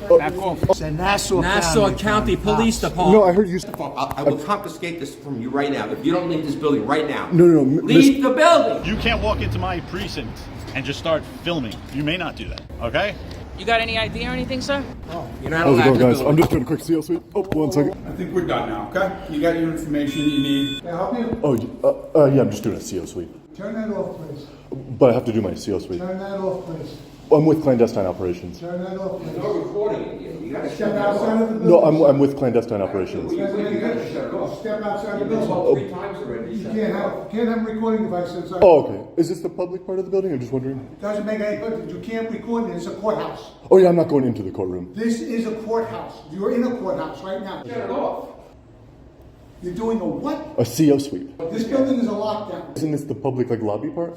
Back off. It's a Nassau County Police Department. No, I heard you. I will confiscate this from you right now. If you don't leave this building right now. No. Leave the building. You can't walk into my precinct and just start filming. You may not do that, okay? You got any ID or anything, sir? You're not How's it allowed going, to guys? do it. I'm just doing a quick CO sweep. Oh, 1 second. I think we're done now, okay? You got your information you need. Can I help you? Oh, yeah, I'm just doing a CO sweep. Turn that off, please. But I have to do my CO sweep. Turn that off, please. I'm with clandestine operations. Turn that off, please. There's no recording in here. You gotta shut Step that off. outside of the No, building. I'm with clandestine operations. You gotta shut it off. Step outside the You've been building. told 3 times already. You can't have a recording device inside. Oh, okay. Is this the public part of the building? I'm just wondering. Doesn't make any difference. You can't record it. It's a courthouse. Oh, yeah, I'm not going into the courtroom. This is a courthouse. You're in a courthouse right now. Shut it off. You're doing a what? A CO sweep. This building is a lockdown. Isn't this the public, lobby part?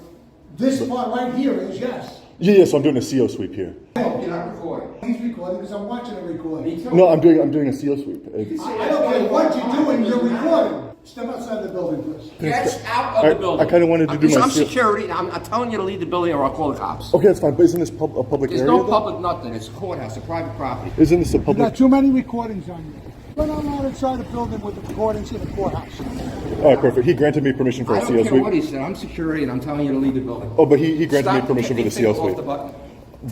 This part right here is yes. Yeah, so I'm doing a CO sweep here. No, you're not recording. He's recording because I'm watching a recording. No, I'm doing a CO sweep. It's- I don't care what you're doing, you're recording. Step outside the building, please. Get out of the building. I kinda wanted to do my I'm seal- security. I'm telling you to leave the building or I'll call the cops. Okay, that's fine, but isn't this a public There's area? no though? public nothing. It's a courthouse, a private property. Isn't this a You public? got too many recordings on you. You're not allowed inside the building with the recordings in the courthouse. All right, perfect. He granted me permission for I a don't CO care what sweep. he said. I'm security and I'm telling you to leave the building. Oh, but he granted me Stop. permission for Take the your CO finger off sweep. the button.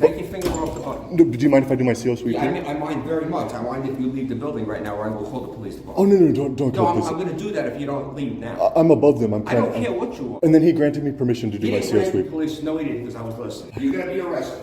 Take your finger off the button. No, do you mind if I do my CO sweep Yeah, here? I mind very much. I mind if you leave the building right now or I will call the police Oh, department. no, don't No, call I'm this. going to do that if you don't leave now. I'm above them. I don't care what you are. And then he granted me permission to do He my didn't CO grant the sweep. police. No, he didn't because I was listening. You're going to be arrested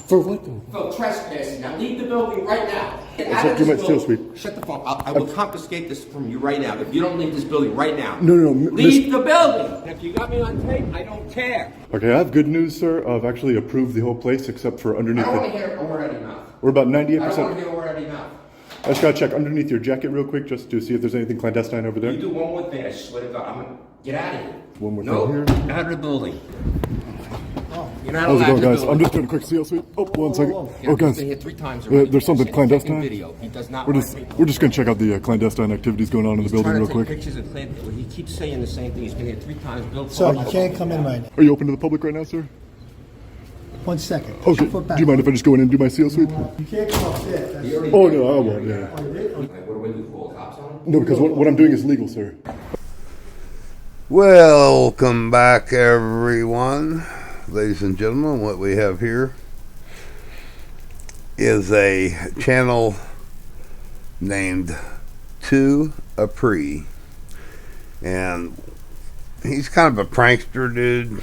For what though? for trespassing. Now leave the building right now. Get Let's out of do this my CO building. sweep. Shut the fuck up. I will confiscate this from you right now if you don't leave this building right now. No, Leave the building. If you got me on tape, I don't care. Okay, I have good news, sir. I've actually approved the whole place except for I underneath don't want to the. hear already mouth. We're about I don't want to 98%. hear already mouth. I just gotta check underneath your jacket real quick just to see if there's anything clandestine over You there. do one more thing, I swear to God, I'm gonna get out of here. One more No, thing here. out of the building. You're not How's it allowed going, to guys? do I'm it. just doing a quick CO sweep. Oh, 1 second. Yeah, Oh, he's guys. been here 3 times already. There's something He's taking clandestine. Video. He does not We're want just people. we're just gonna check out the clandestine activities going on in the He's building trying real to take quick. pictures and plan. He keeps saying the same thing. He's been here 3 times. Bill So you Clark- can't come in right now. Are you open to the public right now, sir? 1 second. Okay. Do you mind if I just go in and do my CO sweep? You can't come upstairs. That's- He already Oh did. no, I won't. Yeah. What do we do? Call the cops on him? No, because what I'm doing is legal, sir. Welcome back, everyone. Ladies and gentlemen, what we have here is a channel named Apree, and he's kind of a prankster dude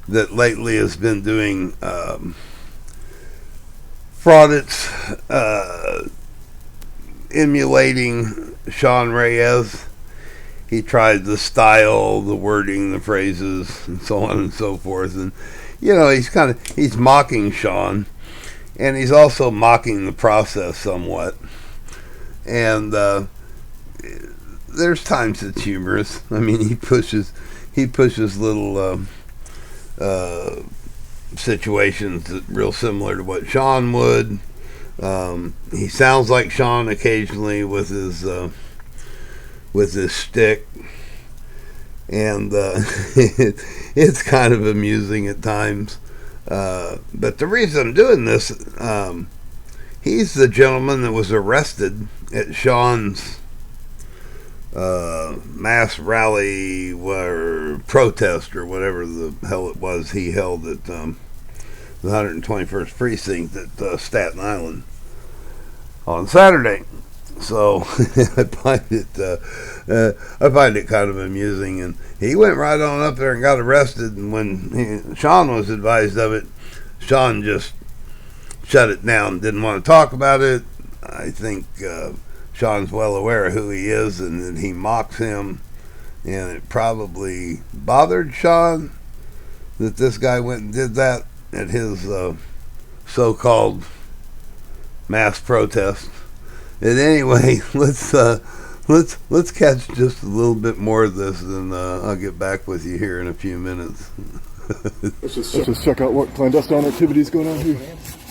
that lately has been doing fraudits, emulating Sean Reyes. He tried the style, the wording, the phrases, and so on and so forth. And he's mocking Sean, and he's also mocking the process somewhat. And there's times it's humorous. I mean, he pushes little situations that real similar to what Sean would. He sounds like Sean occasionally with his stick, and it's kind of amusing at times. But the reason I'm doing this, he's the gentleman that was arrested at Sean's mass rally or protest or whatever the hell it was he held at the 121st precinct at Staten Island on Saturday. So I find it kind of amusing, and he went right on up there and got arrested. And when Sean was advised of it, Sean just shut it down, didn't want to talk about it. I think Sean's well aware of who he is and that he mocks him, and it probably bothered Sean that this guy went and did that at his so-called mass protest. And anyway, let's catch just a little bit more of this, and I'll get back with you here in a few minutes. Let's just check out what clandestine activities going on here.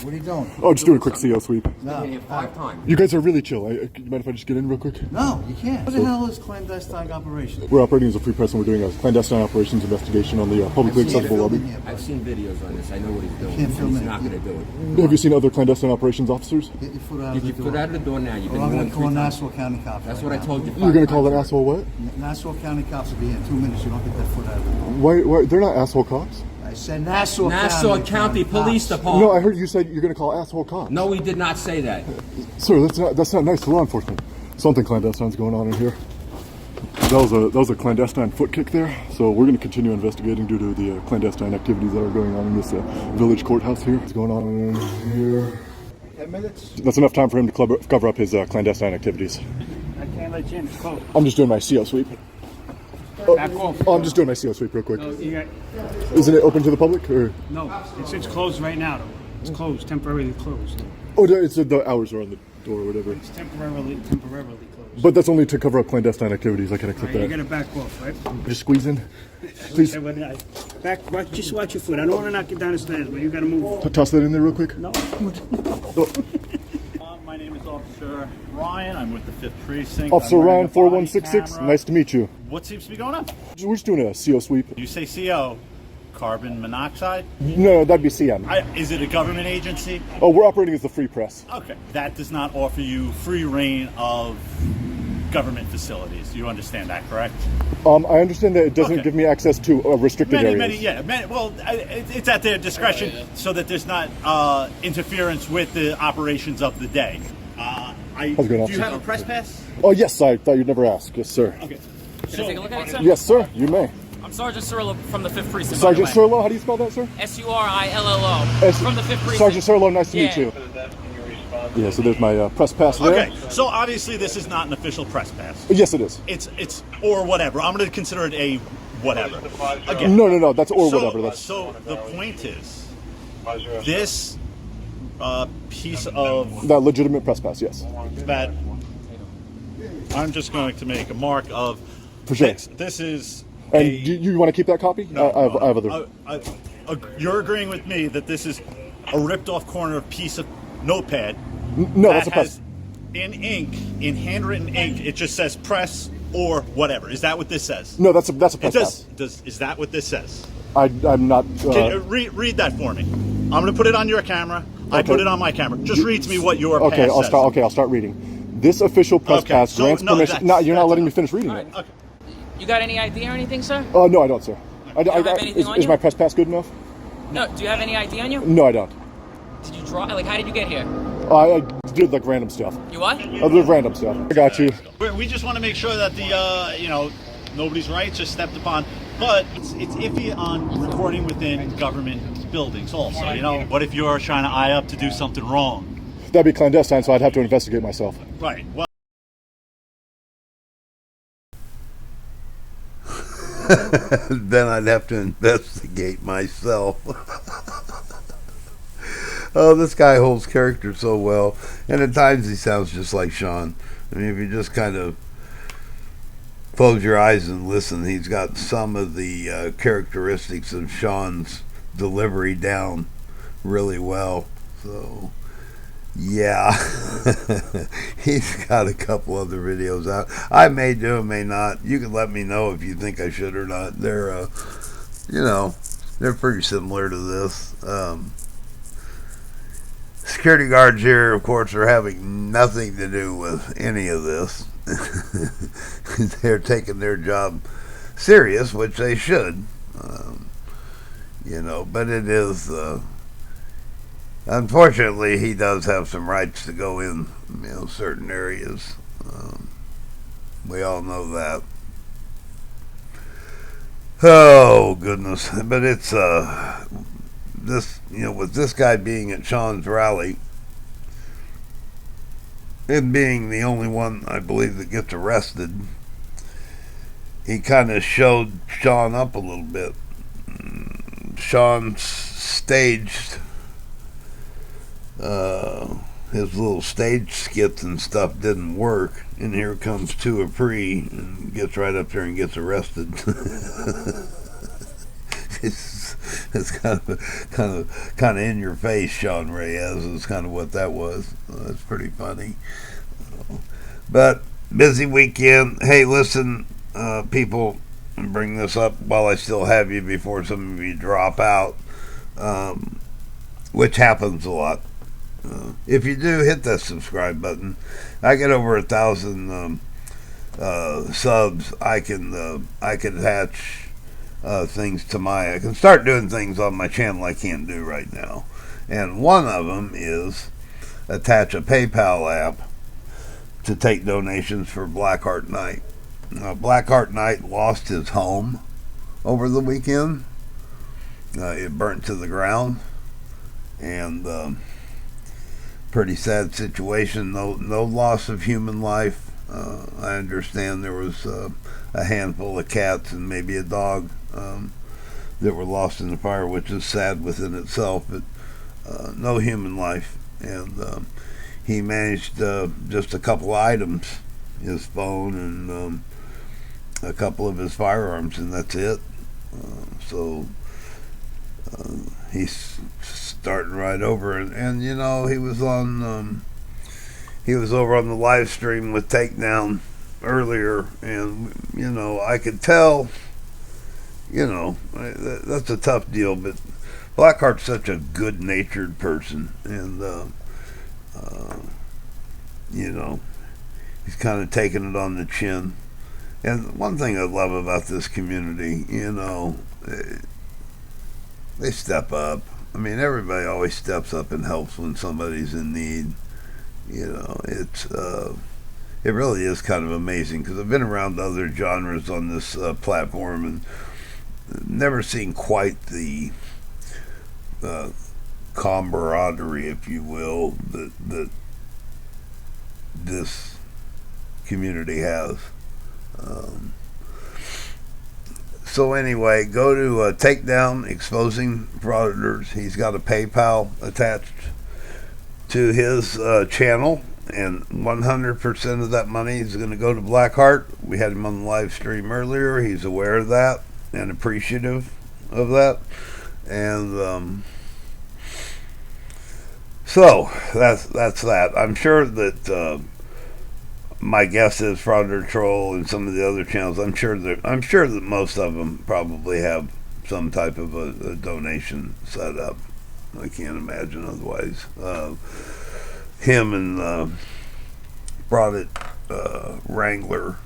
What are you doing? Oh, just doing a quick CO sweep. I've been here 5 times. You guys are really chill. You mind if I just get in real quick? No, you can't. What the hell is clandestine operation? We're operating as a free press and we're doing a clandestine operations investigation on the publicly accessible lobby. I've seen videos on this. I know what he's doing. Can't film He's it. not going to do it. Have you seen other clandestine operations officers? Get your foot out Get of the your door. foot out of the door now. You've Or been I'm doing going to 3 call times. Nassau County cops. That's right what I now. told you. You're going to call that an asshole what? Nassau County cops will be here in 2 minutes. You don't get that foot out of the door. Why? They're not asshole cops. I said Nassau County Police cops. Department. No, I heard you said you're going to call asshole cops. No, we did not say that. Sir, that's not nice to law enforcement. Something clandestine's going on in here. That was a clandestine foot kick there. So we're going to continue investigating due to the clandestine activities that are going on in this village courthouse here. What's going on in here? 10 minutes? That's enough time for him to cover up his clandestine activities. I can't let you in. It's closed. I'm just doing my CO sweep. Back off. Oh, I'm just doing my CO sweep real quick. No, Isn't it open to the public? Or? no, it's closed right now, though. It's closed, temporarily closed. Oh, it's the hours are on the door or whatever. It's temporarily closed. But that's only to cover up clandestine activities. I can All accept right, you that. gotta back off, right? Just squeeze in. Please Just watch your foot. I don't want to knock you down the stairs, but you gotta move. toss that in there real quick. No. My name is Officer Ryan. I'm with the 5th Precinct. Officer I'm wearing Ryan a body 4166. camera. Nice to meet you. What seems to be going on? We're just doing a CO sweep. You say CO, carbon monoxide? No, that'd be CM. Is it a government agency? Oh, we're operating as the free press. Okay. That does not offer you free reign of government facilities. You understand that, correct? I understand that it doesn't Okay. give me access to restricted areas. It's at their discretion so that there's not interference with the operations of the day. How's it going, do you officer? have a press pass? Oh, yes, I thought you'd never ask. Yes, sir. Okay. Can I take a look at it, sir? Yes, sir, you may. I'm Sergeant Cirillo from the 5th Precinct. Sergeant by the way. Surlo, how do you spell that, sir? Surillo from the 5th Precinct. Sergeant Surlo, nice to meet Yeah. you. Yeah, so there's my press pass there. Okay, so obviously this is not an official press pass. Yes, it is. It's or whatever. I'm going to consider it a whatever. Again, No, that's or so, whatever. That's so the point is, this piece of that legitimate press pass. Yes, that I'm just going to make a mark of. for sure. This is. And a, do you want to keep that copy? no, I have other. you're agreeing with me that this is a ripped off corner piece of notepad. No, that that's a press. has, in ink, in handwritten ink, it just says press or whatever. Is that what this says? No, that's a It press does. pass. Is that what this says? I'm not. Can you read that for me? I'm going to put it on your camera. I Okay. put it on my camera. Just read to me what your Okay, pass I'll says. start. Okay, I'll start reading. This official press Okay, pass so grants no, permission. that's- No, you're not that's letting me enough. finish reading All it. right. Okay. You got any ID or anything, sir? No, I don't, sir. don't have anything on is you? my press pass good enough? No. Do you have any ID on you? No, I don't. Did you draw? Like, how did you get here? I did like random stuff. You what? I did random stuff. I got you. We just want to make sure that the nobody's rights are stepped upon. But it's iffy on recording within government buildings also. What if you're trying to eye up to do something wrong? That'd be clandestine, so I'd have to investigate myself. Right. Well. Then I'd have to investigate myself. Oh, this guy holds character so well, and at times he sounds just like Sean. I mean, if you just kind of close your eyes and listen, he's got some of the characteristics of Sean's delivery down really well. So, yeah, he's got a couple other videos out. I may do, may not. You can let me know if you think I should or not. They're, they're pretty similar to this. Security guards here, of course, are having nothing to do with any of this. They're taking their job serious, which they should. But it is, unfortunately, he does have some rights to go in, certain areas. We all know that. Oh, goodness. But it's, this, with this guy being at Sean's rally, and being the only one, I believe, that gets arrested, he kind of showed Sean up a little bit. Sean staged his little stage skits and stuff didn't work, and here comes Apree and gets right up there and gets arrested. It's kind of in your face. Sean Reyes is kind of what that was. That's pretty funny. But busy weekend. Hey, listen, people, and bring this up while I still have you before some of you drop out, which happens a lot. If you do, hit that subscribe button. I get over 1,000 subs. I can attach things to I can start doing things on my channel I can't do right now, and one of them is attach a PayPal app to take donations for Blackheart Night. Blackheart Night lost his home over the weekend. It burnt to the ground, and pretty sad situation. No loss of human life. I understand there was a handful of cats and maybe a dog that were lost in the fire, which is sad within itself, but no human life. And he managed just a couple items, his phone and a couple of his firearms, and that's it. So he's starting right over, and you know, he was over on the live stream with Takedown earlier, and you know, I could tell, you know, that's a tough deal, but Blackheart's such a good-natured person, and you know, he's kind of taking it on the chin. And one thing I love about this community, you know, they step up. I mean, everybody always steps up and helps when somebody's in need. You know, it really is kind of amazing, because I've been around other genres on this platform and never seen quite the camaraderie, if you will, that this community has. So anyway, go to Takedown Exposing Frauditors. He's got a PayPal attached to his channel, and 100% of that money is going to go to Blackheart. We had him on the live stream earlier. He's aware of that and appreciative of that. And so that's that. I'm sure that my guess is Fraudit Troll and some of the other channels, I'm sure that most of them probably have some type of a donation set up. I can't imagine otherwise. Him and Fraudit Wrangler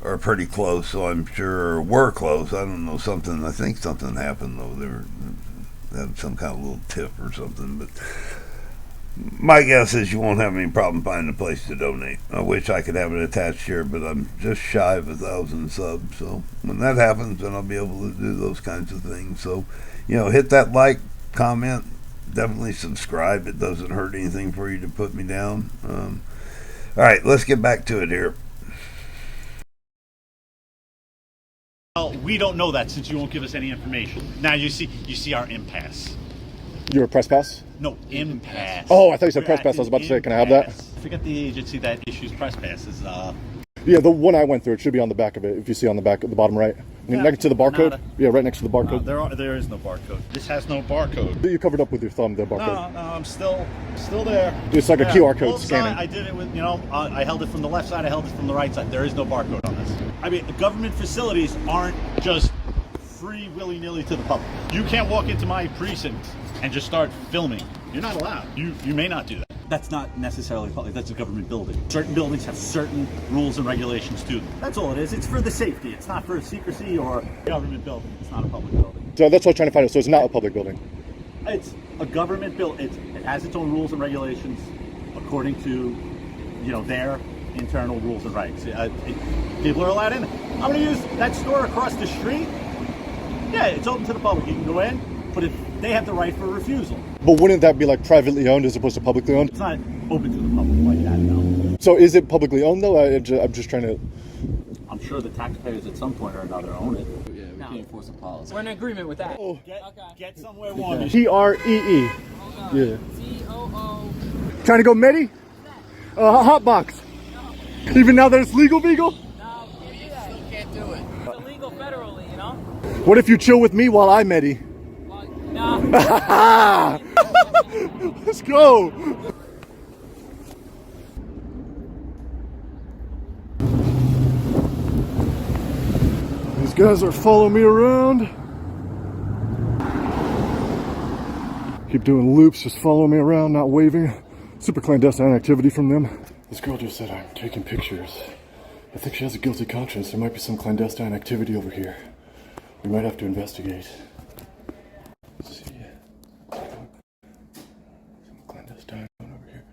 are pretty close, so I'm sure we're close. I don't know, I think something happened though. They had some kind of little tip or something, but my guess is you won't have any problem finding a place to donate. I wish I could have it attached here, but I'm just shy of 1,000 subs. So when that happens, then I'll be able to do those kinds of things. So, you know, hit that like, comment, definitely subscribe. It doesn't hurt anything for you to put me down. All right, let's get back to it here. Well, we don't know that since you won't give us any information. Now you see our impasse. You're a press pass? No, impasse. Oh, I thought you said We're press at pass. I was about to say, can I have impasse. that? Forget the agency that issues press passes. Yeah, the one I went through, it should be on the back of it. If you see on the back, at the bottom right, next to the barcode. Yeah, right next to the barcode. There is no barcode. This has no barcode. You covered up with your thumb, the barcode. No, I'm still there. It's like a QR code Both scanning. sides, I did it with, you know, I held it from the left side, I held it from the right side. There is no barcode on this. I mean, government facilities aren't just free willy-nilly to the public. You can't walk into my precinct and just start filming. You're not allowed. You may not do that. That's not necessarily public. That's a government building. Certain buildings have certain rules and regulations to them. That's all it is. It's for the safety. It's not for secrecy or government building. It's not a public building. So that's what I was trying to find out. So it's not a public building. It's a government building. It has its own rules and regulations according to, you know, their internal rules and rights. People are allowed in. I'm going to use that store across the street. Yeah, it's open to the public. You can go in, but if they have the right for refusal. But wouldn't that be like privately owned as opposed to publicly owned? It's not open to the public like that, no. So is it publicly owned though? I'm just trying to... I'm sure the taxpayers at some point or another own it. Yeah, we can't enforce a policy. We're in agreement with that. Oh. Get somewhere warm. T-R-E-E. Yeah. T-O-O. Trying to go Medi? Hot box. No. Even now that it's legal, Beagle? No, can't do that. It's illegal federally, you know? What if you chill with me while I Medi? Nah. Let's go. These guys are following me around. Keep doing loops, just follow me around, not waving. Super clandestine activity from them. This girl just said I'm taking pictures. I think she has a guilty conscience. There might be some clandestine activity over here. We might have to investigate. Let's see. Some clandestine over here.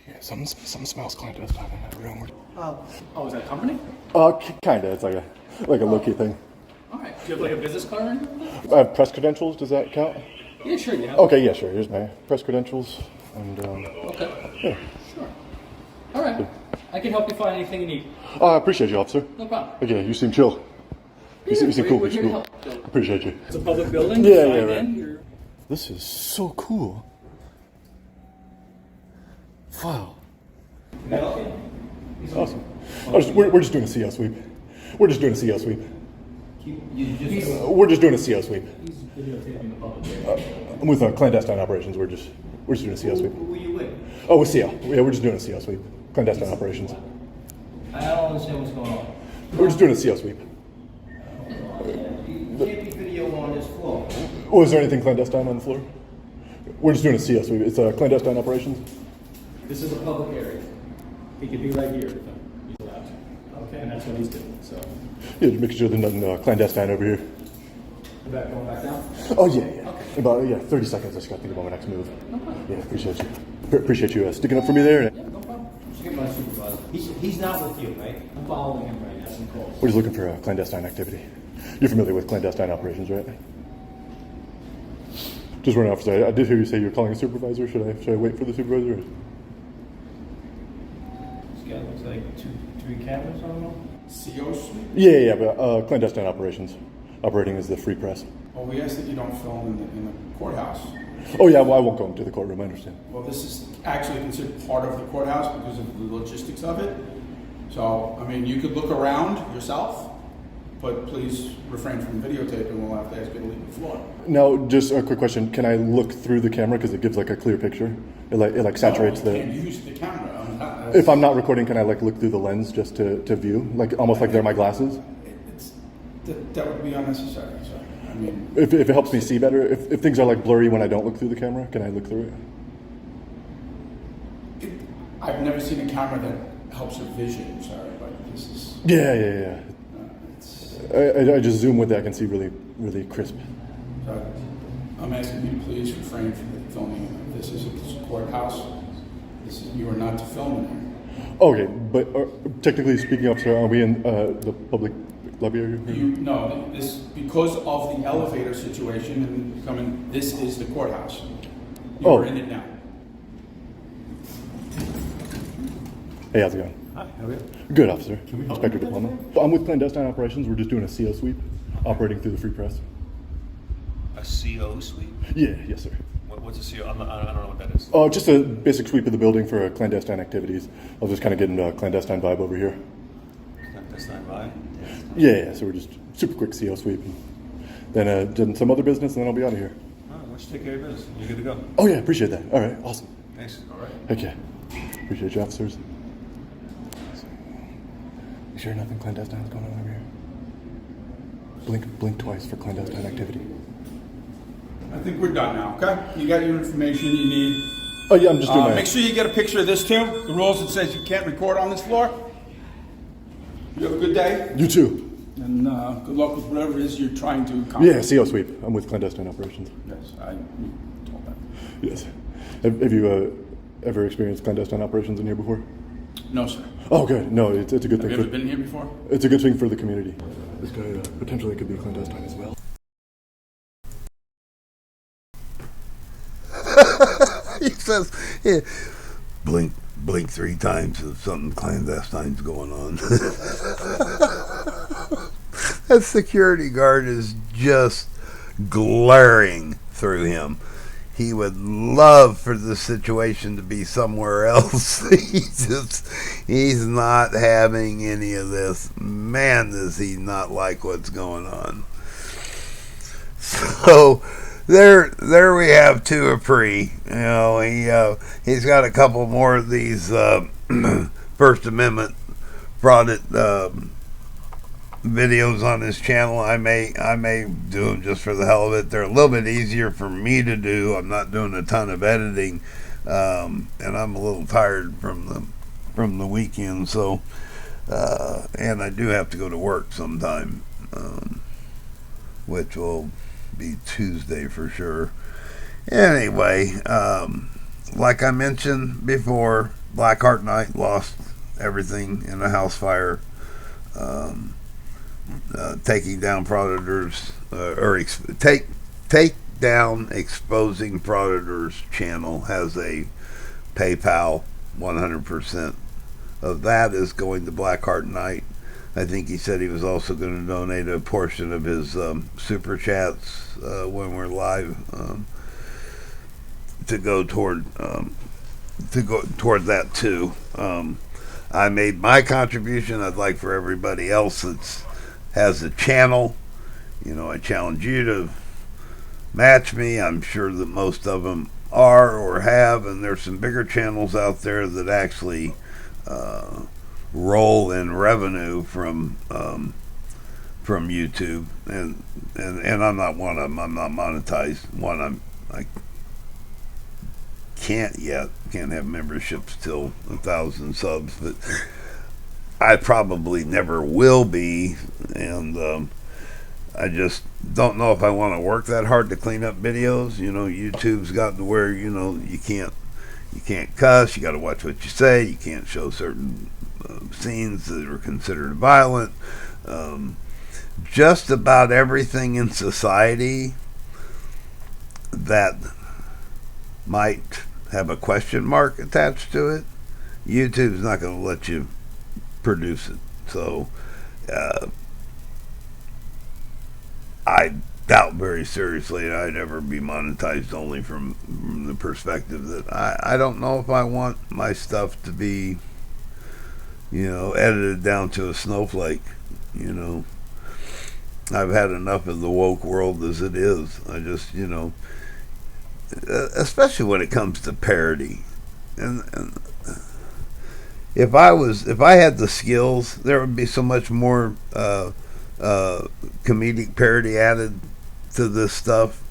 Yeah, something smells clandestine in that room. Oh, is that a company? Kinda. It's like a low-key thing. All right. Do you have like a business card or anything? I have press credentials. Does that count? Yeah, sure. You have. Okay, yeah, sure. Here's my press credentials. And Okay. yeah. Sure. All right. I can help you find anything you need. I appreciate you, officer. No problem. Okay, you seem chill. You seem cool. We're You seem here to cool. help. Appreciate you. It's a public building. Yeah, Sign yeah, right. in, you're- This is so cool. Wow. Awesome. We're just doing a CO sweep. We're just doing a CO sweep. We're just doing a CO sweep. I'm with clandestine operations. We're just doing a CO sweep. Who are you with? Oh, with CO. Yeah, we're just doing a CO sweep. Clandestine operations. I don't understand what's going on. We're just doing a CO sweep. You can't be video on this floor. Oh, is there anything clandestine on the floor? We're just doing a CO sweep. It's clandestine operations. This is a public area. He could be right here if he's allowed to. Okay. And that's what he's doing. So. Yeah, just making sure there's nothing clandestine over here. Going back down? Oh yeah. Okay. About 30 seconds. I just got to think about my next move. No problem. Yeah, appreciate you. Appreciate you sticking up for me there. Yeah, no problem. Just get my supervisor. He's not with you, right? I'm following him right now. Some calls. We're just looking for clandestine activity. You're familiar with clandestine operations, right? Just running off. I did hear you say you're calling a supervisor. Should I wait for the supervisor? This guy looks like 2-3 cameras on him. CO sweep? Yeah, but clandestine operations. Operating as the free press. Well, we asked that you don't film in the courthouse. Oh yeah, well I won't go into the courtroom. I understand. Well, this is actually considered part of the courthouse because of the logistics of it. So, I mean, you could look around yourself, but please refrain from videotape and we'll have to ask you to leave the floor. Now, just a quick question. Can I look through the camera because it gives like a clear picture? It saturates No, you can't the... use the camera. If I'm not recording, can I like look through the lens just to view? Like almost like they're my glasses? That would be unnecessary, sorry. I mean, If it helps me see better, if things are like blurry when I don't look through the camera, can I look through it? I've never seen a camera that helps your vision, sorry, but this is... Yeah. it's, I just zoom with it. I can see really, really crisp. I'm asking you to please refrain from filming. This is a courthouse. You are not to film in there. Okay, but technically speaking, officer, are we in the public lobby area? No, this because of the elevator situation and coming. This is the courthouse. You're in it now. Hey, how's it going? Hi, how are you? Good, officer. Inspector Diploma. I'm with clandestine operations. We're just doing a CO sweep, operating through the free press. A CO sweep? Yeah, yes, sir. What's a CO? I don't know what that is. Oh, just a basic sweep of the building for clandestine activities. I was just kind of getting a clandestine vibe over here. Clandestine vibe? Yeah, so we're just super quick CO sweep. Then done some other business, and then I'll be out of here. All right, why don't you take care of your business? You're good to go. Oh yeah, appreciate that. All right, awesome. Thanks. All right. Heck yeah. Appreciate you, officers. You sure nothing clandestine is going on over here? Blink twice for clandestine activity. I think we're done now. Okay, you got your information you need. Oh yeah, I'm just doing my... Make sure you get a picture of this too. The rules that says you can't record on this floor. You have a good day. You too. And good luck with whatever it is you're trying to accomplish. Yeah, CO sweep. I'm with clandestine operations. Yes, I told that. Yes. Have you ever experienced clandestine operations in here before? No, sir. Oh, good. No, it's a good thing. Have you ever been here before? It's a good thing for the community. This guy potentially could be clandestine as well. He says, yeah, blink 3 times if something clandestine's going on. That security guard is just glaring through him. he would love for the situation to be somewhere else. He's not having any of this. Man, does he not like what's going on. So there we have two Apree. You know, he's got a couple more of these First Amendment Fraudit videos on his channel. I may do them just for the hell of it. They're a little bit easier for me to do. I'm not doing a ton of editing, and I'm a little tired from the weekend. So, and I do have to go to work sometime, which will be Tuesday for sure. Anyway, like I mentioned before, Blackheart Night lost everything in a house fire. Taking down frauditors, take down exposing frauditors channel has a PayPal. 100% of that is going to Blackheart Night. I think he said he was also going to donate a portion of his super chats when we're live to go toward that too. I made my contribution. I'd like for everybody else that's has a channel, you know, I challenge you to match me. I'm sure that most of them are or have, and there's some bigger channels out there that actually roll in revenue from YouTube, and I'm not one of them. I'm not monetized. I can't have memberships till 1,000 subs, but I probably never will be, and I just don't know if I want to work that hard to clean up videos. You know, YouTube's gotten to where, you know, you can't cuss, you got to watch what you say, you can't show certain scenes that are considered violent. Just about everything in society that might have a question mark attached to it, YouTube's not going to let you produce it. So I doubt very seriously I'd ever be monetized, only from the perspective that I don't know if I want my stuff to be, you know, edited down to a snowflake. You know, I've had enough of the woke world as it is. I just, you know, especially when it comes to parody, and if I had the skills, there would be so much more comedic parody added to this stuff,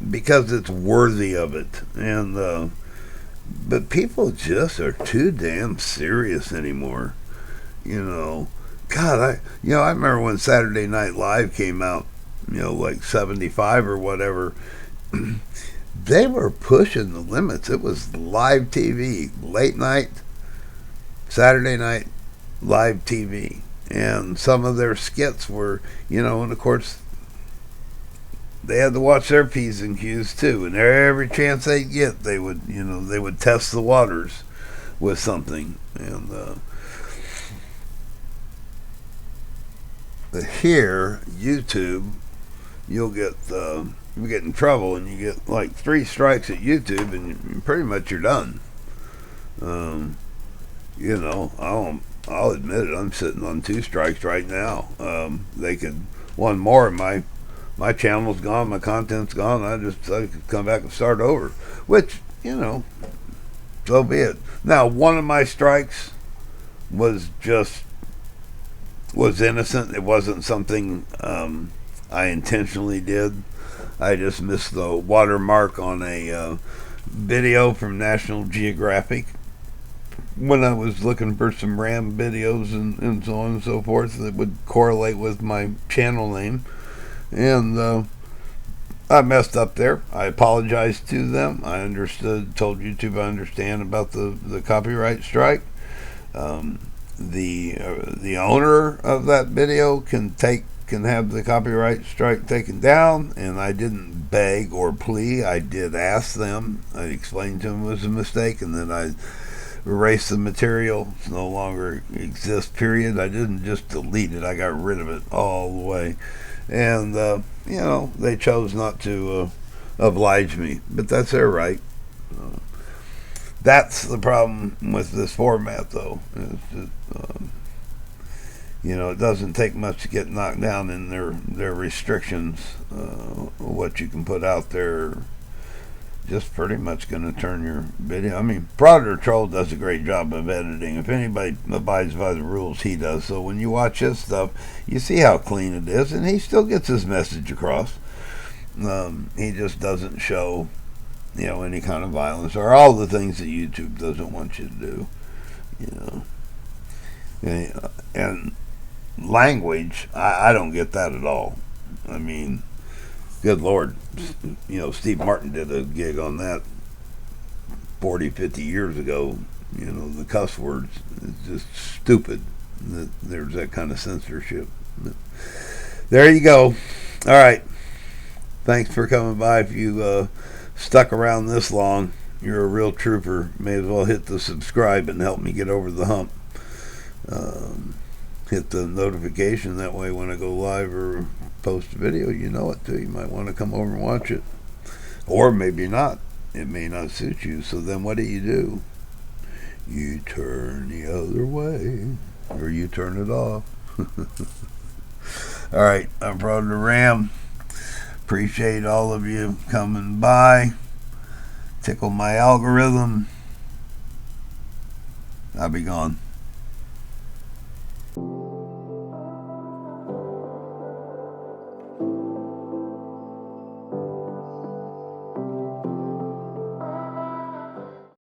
because it's worthy of it. And but people just are too damn serious anymore. You know, God, I remember when Saturday Night Live came out, you know, like 75 or whatever. They were pushing the limits. It was live TV, late night, Saturday night live TV. And some of their skits were, you know, and of course, they had to watch their P's and Q's too. And every chance they get, they would test the waters with something. And but here, YouTube, you get in trouble, and you get like 3 strikes at YouTube, and pretty much you're done. You know, I'll admit it. I'm sitting on 2 strikes right now. They could one more, and my channel's gone, my content's gone. I could come back and start over, which, you know, so be it. Now, one of my strikes was innocent. It wasn't something I intentionally did. I just missed the watermark on a video from National Geographic when I was looking for some RAM videos and so on and so forth that would correlate with my channel name. And I messed up there. I apologized to them. I told YouTube I understand about the copyright strike. The owner of that video can have the copyright strike taken down, and I didn't beg or plea. I did ask them. I explained to them it was a mistake, and then I erased the material. It no longer exists, period. I didn't just delete it. I got rid of it all the way. And you know, they chose not to oblige me, but that's their right. That's the problem with this format, though. Is that, it doesn't take much to get knocked down in their restrictions. What you can put out there, just pretty much going to turn your video. I mean, Fraudit Troll does a great job of editing. If anybody abides by the rules, he does. So when you watch his stuff, you see how clean it is, and he still gets his message across. He just doesn't show, any kind of violence or all the things that YouTube doesn't want you to do, and language, I don't get that at all. I mean, good Lord, Steve Martin did a gig on that 40, 50 years ago. The cuss words, it's just stupid that there's that kind of censorship. But there you go. All right. Thanks for coming by. If you stuck around this long, you're a real trooper. May as well hit the subscribe and help me get over the hump. Hit the notification, that way when I go live or post a video, you know it too. You might want to come over and watch it, or maybe not. It may not suit you, so then what do? You turn the other way, or you turn it off. All right, I'm proud to Ram. Appreciate all of you coming by. Tickle my algorithm. I'll be gone.